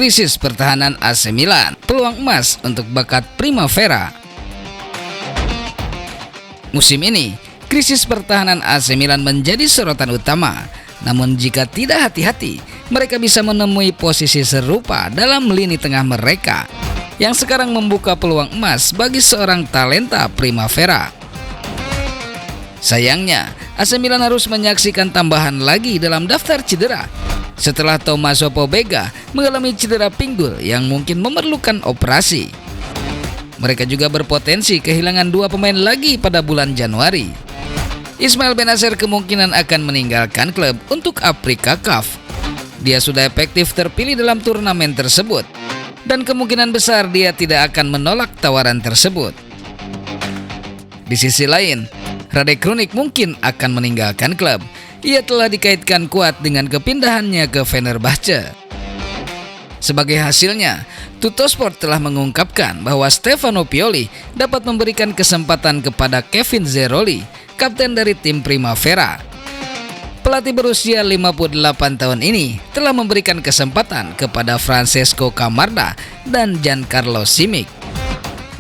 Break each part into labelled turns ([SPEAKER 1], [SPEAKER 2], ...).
[SPEAKER 1] Krisis pertahanan AC Milan, peluang emas untuk bakat Primavera. Musim ini, krisis pertahanan AC Milan menjadi sorotan utama. Namun jika tidak hati-hati, mereka bisa menemui posisi serupa dalam lini tengah mereka, yang sekarang membuka peluang emas bagi seorang talenta Primavera. Sayangnya, AC Milan harus menyaksikan tambahan lagi dalam daftar cedera setelah Tommaso Pobega mengalami cedera pinggul yang mungkin memerlukan operasi. Mereka juga berpotensi kehilangan 2 pemain lagi pada bulan Januari. Ismail Bennacer kemungkinan akan meninggalkan klub untuk Afrika Cup. Dia sudah efektif terpilih dalam turnamen tersebut, dan kemungkinan besar dia tidak akan menolak tawaran tersebut. Di sisi lain, Radek Krunic mungkin akan meninggalkan klub. Ia telah dikaitkan kuat dengan kepindahannya ke Fenerbahce. Sebagai hasilnya, Tuttosport telah mengungkapkan bahwa Stefano Pioli dapat memberikan kesempatan kepada Kevin Zeroli, kapten dari tim Primavera. Pelatih berusia 58 tahun ini telah memberikan kesempatan kepada Francesco Camarda dan Giancarlo Simic.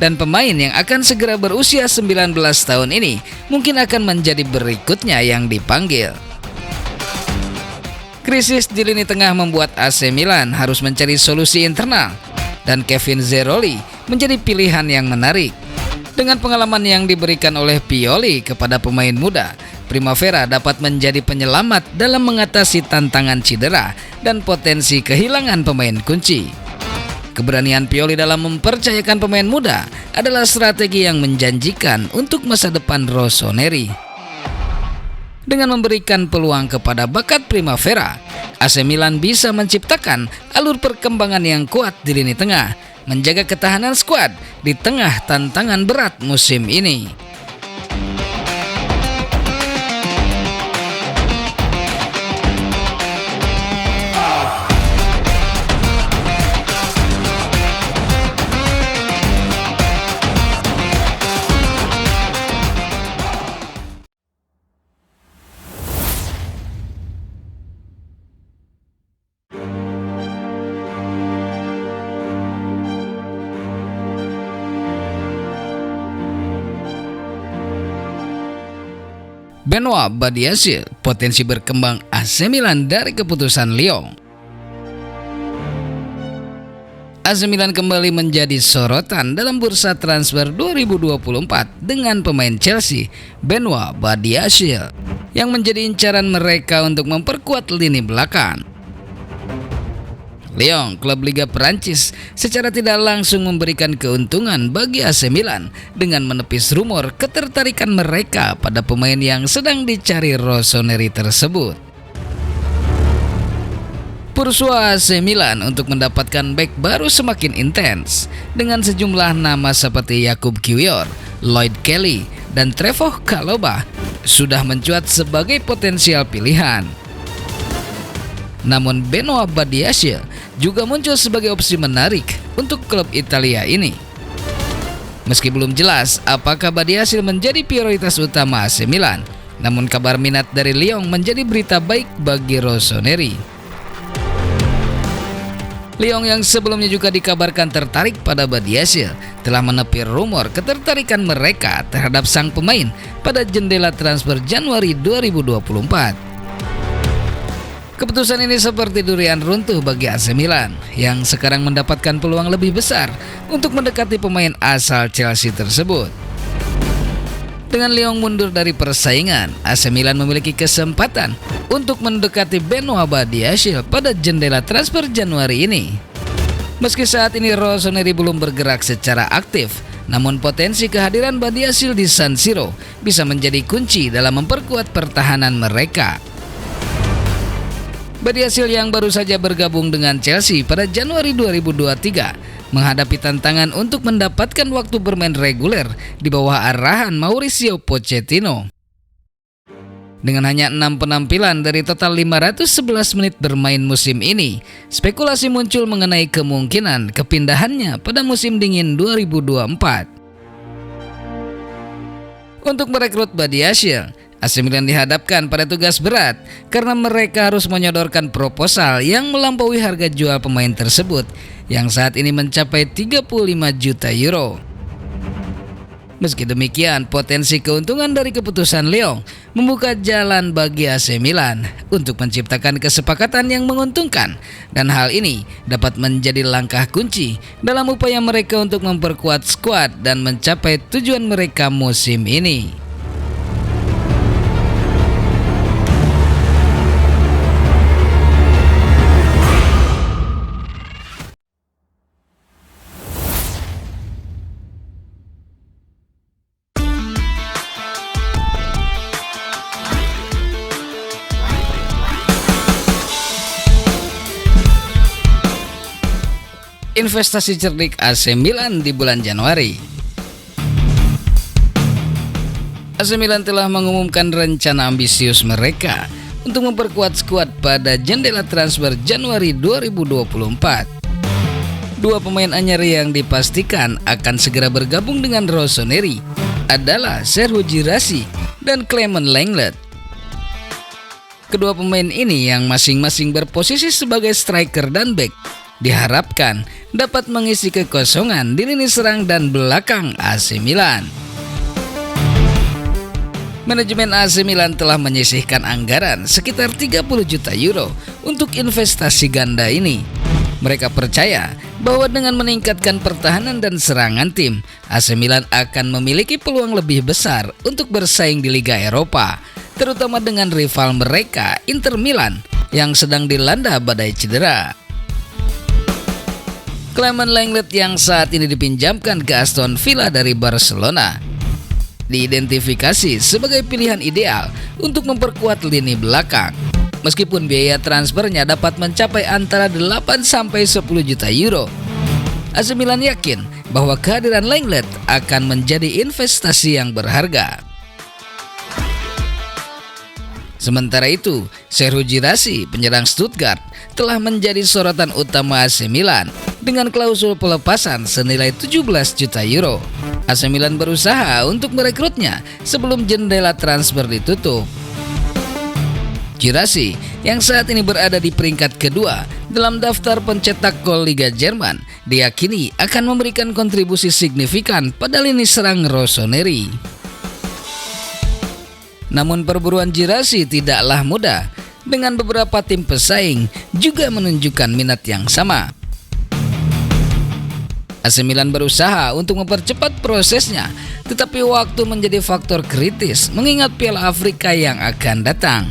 [SPEAKER 1] Dan pemain yang akan segera berusia 19 tahun ini mungkin akan menjadi berikutnya yang dipanggil. Krisis di lini tengah membuat AC Milan harus mencari solusi internal, dan Kevin Zeroli menjadi pilihan yang menarik. Dengan pengalaman yang diberikan oleh Pioli kepada pemain muda, Primavera dapat menjadi penyelamat dalam mengatasi tantangan cedera dan potensi kehilangan pemain kunci. Keberanian Pioli dalam mempercayakan pemain muda adalah strategi yang menjanjikan untuk masa depan Rossoneri. Dengan memberikan peluang kepada bakat Primavera, AC Milan bisa menciptakan alur perkembangan yang kuat di lini tengah, menjaga ketahanan skuad di tengah tantangan berat musim ini. Benoit Badiashile, potensi berkembang AC Milan dari keputusan Lyon. AC Milan kembali menjadi sorotan dalam bursa transfer 2024 dengan pemain Chelsea, Benoit Badiashile, yang menjadi incaran mereka untuk memperkuat lini belakang. Lyon, klub Liga Perancis, secara tidak langsung memberikan keuntungan bagi AC Milan dengan menepis rumor ketertarikan mereka pada pemain yang sedang dicari Rossoneri tersebut. Pursuit AC Milan untuk mendapatkan bek baru semakin intens, dengan sejumlah nama seperti Jakub Kiwior, Lloyd Kelly, dan Trevoh Chalobah sudah mencuat sebagai potensial pilihan. Namun Benoit Badiashile juga muncul sebagai opsi menarik untuk klub Italia ini. Meski belum jelas apakah Badiashile menjadi prioritas utama AC Milan, namun kabar minat dari Lyon menjadi berita baik bagi Rossoneri. Lyon yang sebelumnya juga dikabarkan tertarik pada Badiashile telah menepis rumor ketertarikan mereka terhadap sang pemain pada jendela transfer Januari 2024. Keputusan ini seperti durian runtuh bagi AC Milan yang sekarang mendapatkan peluang lebih besar untuk mendekati pemain asal Chelsea tersebut. Dengan Lyon mundur dari persaingan, AC Milan memiliki kesempatan untuk mendekati Benoit Badiashile pada jendela transfer Januari ini. Meski saat ini Rossoneri belum bergerak secara aktif, namun potensi kehadiran Badiashile di San Siro bisa menjadi kunci dalam memperkuat pertahanan mereka. Badiashile yang baru saja bergabung dengan Chelsea pada Januari 2023 menghadapi tantangan untuk mendapatkan waktu bermain reguler di bawah arahan Mauricio Pochettino. Dengan hanya 6 penampilan dari total 511 menit bermain musim ini, spekulasi muncul mengenai kemungkinan kepindahannya pada musim dingin 2024. Untuk merekrut Badiashile, AC Milan dihadapkan pada tugas berat karena mereka harus menyodorkan proposal yang melampaui harga jual pemain tersebut yang saat ini mencapai 35 juta euro. Meski demikian, potensi keuntungan dari keputusan Lyon membuka jalan bagi AC Milan untuk menciptakan kesepakatan yang menguntungkan, dan hal ini dapat menjadi langkah kunci dalam upaya mereka untuk memperkuat skuad dan mencapai tujuan mereka musim ini. Investasi cerdik AC Milan di bulan Januari. AC Milan telah mengumumkan rencana ambisius mereka untuk memperkuat skuad pada jendela transfer Januari 2024. Dua pemain anyar yang dipastikan akan segera bergabung dengan Rossoneri adalah Serhou Guirassy dan Clement Lenglet. Kedua pemain ini yang masing-masing berposisi sebagai striker dan bek diharapkan dapat mengisi kekosongan di lini serang dan belakang AC Milan. Manajemen AC Milan telah menyisihkan anggaran sekitar 30 juta euro untuk investasi ganda ini. Mereka percaya bahwa dengan meningkatkan pertahanan dan serangan tim, AC Milan akan memiliki peluang lebih besar untuk bersaing di Liga Eropa, terutama dengan rival mereka Inter Milan yang sedang dilanda badai cedera. Clement Lenglet yang saat ini dipinjamkan ke Aston Villa dari Barcelona diidentifikasi sebagai pilihan ideal untuk memperkuat lini belakang. Meskipun biaya transfernya dapat mencapai antara 8-10 juta euro, AC Milan yakin bahwa kehadiran Lenglet akan menjadi investasi yang berharga. Sementara itu, Serhou Guirassy, penyerang Stuttgart, telah menjadi sorotan utama AC Milan dengan klausul pelepasan senilai 17 juta euro. AC Milan berusaha untuk merekrutnya sebelum jendela transfer ditutup. Guirassy yang saat ini berada di peringkat kedua dalam daftar pencetak gol Liga Jerman diyakini akan memberikan kontribusi signifikan pada lini serang Rossoneri. Namun perburuan Guirassy tidaklah mudah, dengan beberapa tim pesaing juga menunjukkan minat yang sama. AC Milan berusaha untuk mempercepat prosesnya, tetapi waktu menjadi faktor kritis mengingat Piala Afrika yang akan datang.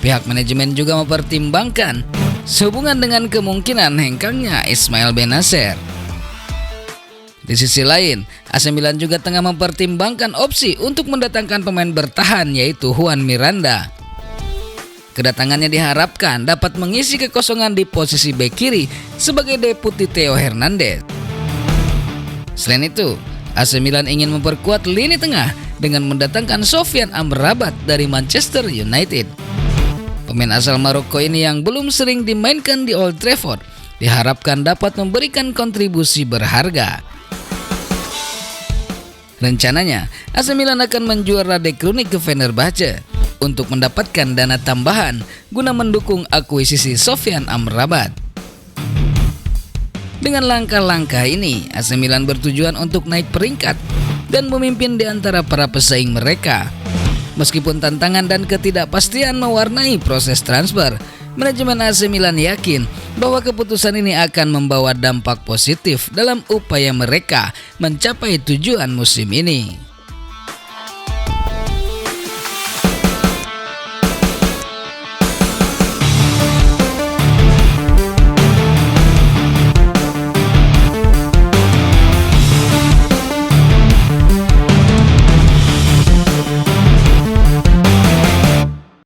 [SPEAKER 1] Pihak manajemen juga mempertimbangkan sehubungan dengan kemungkinan hengkangnya Ismail Bennacer. Di sisi lain, AC Milan juga tengah mempertimbangkan opsi untuk mendatangkan pemain bertahan yaitu Juan Miranda. Kedatangannya diharapkan dapat mengisi kekosongan di posisi bek kiri sebagai deputi Theo Hernandez. Selain itu, AC Milan ingin memperkuat lini tengah dengan mendatangkan Sofyan Amrabat dari Manchester United. Pemain asal Maroko ini yang belum sering dimainkan di Old Trafford diharapkan dapat memberikan kontribusi berharga. Rencananya, AC Milan akan menjual Radek Krunic ke Fenerbahce untuk mendapatkan dana tambahan guna mendukung akuisisi Sofyan Amrabat. Dengan langkah-langkah ini, AC Milan bertujuan untuk naik peringkat dan memimpin di antara para pesaing mereka. Meskipun tantangan dan ketidakpastian mewarnai proses transfer, manajemen AC Milan yakin bahwa keputusan ini akan membawa dampak positif dalam upaya mereka mencapai tujuan musim ini.